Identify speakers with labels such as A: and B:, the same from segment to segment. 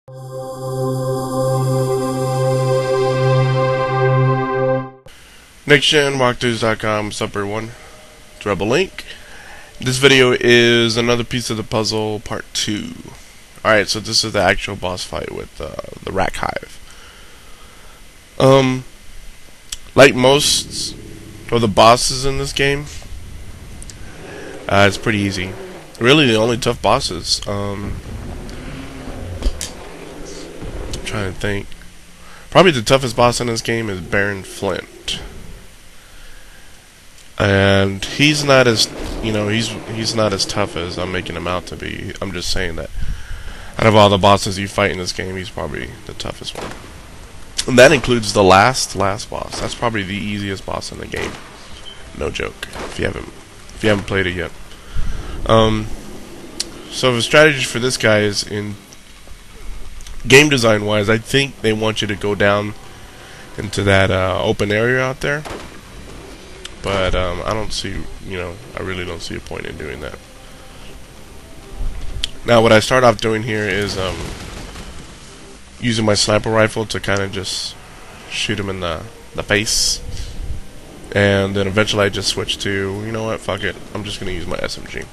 A: NextGen, walkthroughs.com, Supper 1, Rebel Link. This video is another piece of the puzzle, part 2. Alright, so this is the actual boss fight with the Rakk Hive. Like most of the bosses in this game, it's pretty easy. Really, the only tough bosses. I'm trying to think. Probably the toughest boss in this game is Baron Flint. And he's not as, he's not as tough as I'm making him out to be. I'm just saying that out of all the bosses you fight in this game, he's probably the toughest one. And that includes the last boss. That's probably the easiest boss in the game. No joke. If you haven't played it yet. So the strategy for this guy is, in game design wise, I think they want you to go down into that open area out there. But I don't see, I really don't see a point in doing that. Now, what I start off doing here is using my sniper rifle to kind of just shoot him in the face. And then eventually I just switch to, you know what, fuck it, I'm just going to use my SMG.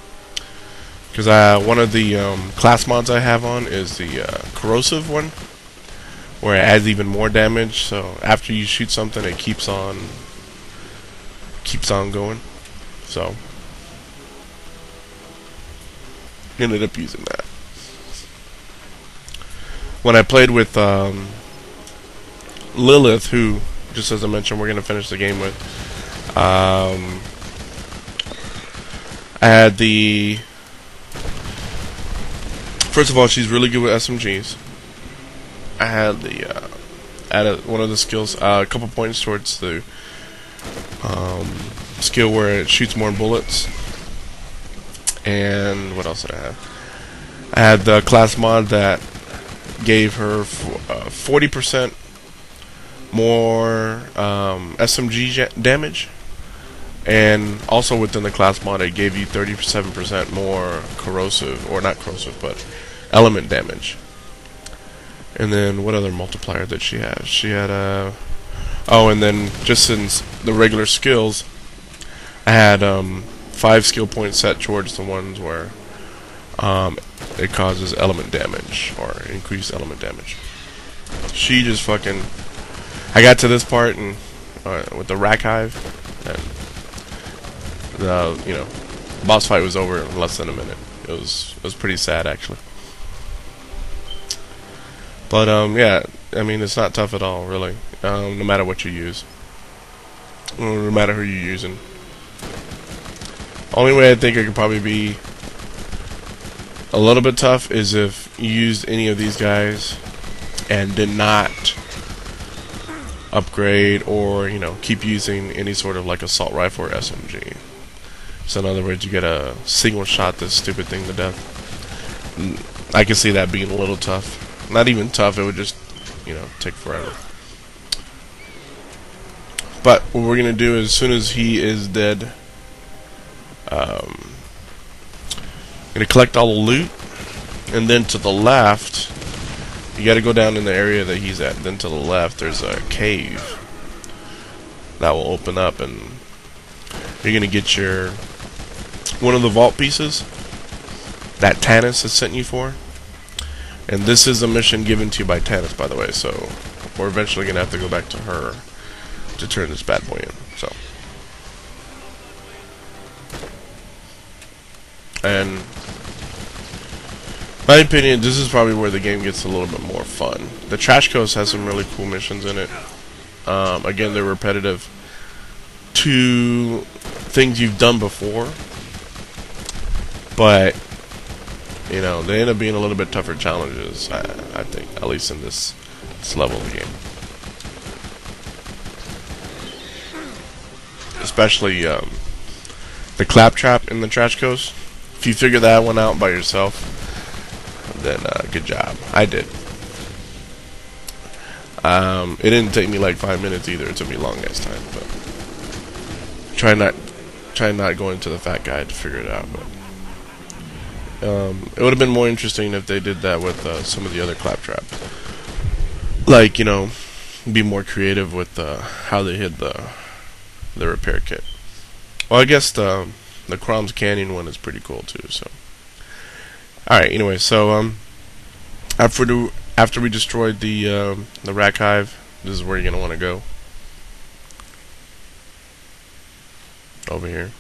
A: Because one of the class mods I have on is the corrosive one, where it adds even more damage. So after you shoot something, it keeps on going. So ended up using that. When I played with Lilith, who, just as I mentioned, we're going to finish the game with, I had the... First of all, she's really good with SMGs. I had the added one of the skills, a couple points towards the skill where it shoots more bullets. And what else did I have? I had the class mod that gave her 40% more SMG damage, and also within the class mod it gave you 37% more corrosive, or not corrosive, but element damage. And then what other multiplier did she have? She had a and then just in the regular skills, I had 5 skill points set towards the ones where it causes element damage, or increased element damage. She just fucking... I got to this part and with the Rakk Hive, and the boss fight was over in less than a minute. It was pretty sad, actually. But yeah, I mean, it's not tough at all, really. No matter what you use, no matter who you're using. Only way I think it could probably be a little bit tough is if you used any of these guys and did not upgrade or keep using any sort of like assault rifle or SMG. So in other words, you get a single shot this stupid thing to death. I can see that being a little tough. Not even tough, it would just take forever. But what we're gonna do is, as soon as he is dead, gonna collect all the loot, and then to the left, you gotta go down in the area that he's at. Then to the left, there's a cave that will open up, and you're gonna get one of the vault pieces that Tannis has sent you for. And this is a mission given to you by Tannis, by the way. So we're eventually gonna have to go back to her to turn this bad boy in. So, and my opinion, this is probably where the game gets a little bit more fun. The Trash Coast has some really cool missions in it. Again, they're repetitive to things you've done before, but they end up being a little bit tougher challenges, I think, at least in this level of the game. Especially the claptrap in the Trash Coast. If you figure that one out by yourself, then good job. I did. It didn't take me like 5 minutes either. It took me a long ass time, but try not going to the fat guy to figure it out. But It would have been more interesting if they did that with some of the other claptraps. Like, you know, be more creative with how they hid the repair kit. Well, I guess the Crom's Canyon one is pretty cool too. So, all right. Anyway, so after we destroyed the Rakk Hive, this is where you're gonna want to go. Over here.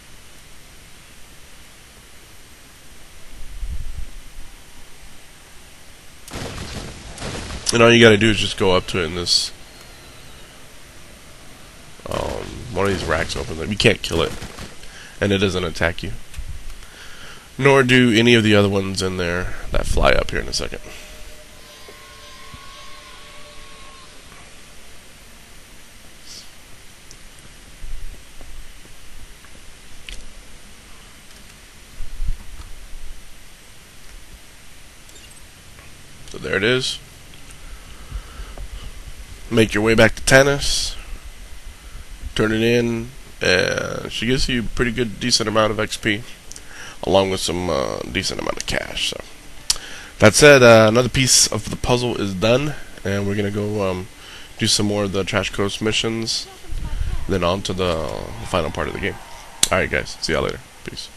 A: And all you gotta do is just go up to it, and this one of these racks opens up. You can't kill it, and it doesn't attack you. Nor do any of the other ones in there that fly up here in a second. So there it is. Make your way back to Tanis. Turn it in, and she gives you a pretty good, decent amount of XP, along with some decent amount of cash. So that said, another piece of the puzzle is done, and we're gonna go do some more of the Trash Coast missions, then on to the final part of the game. Alright guys, see y'all later. Peace.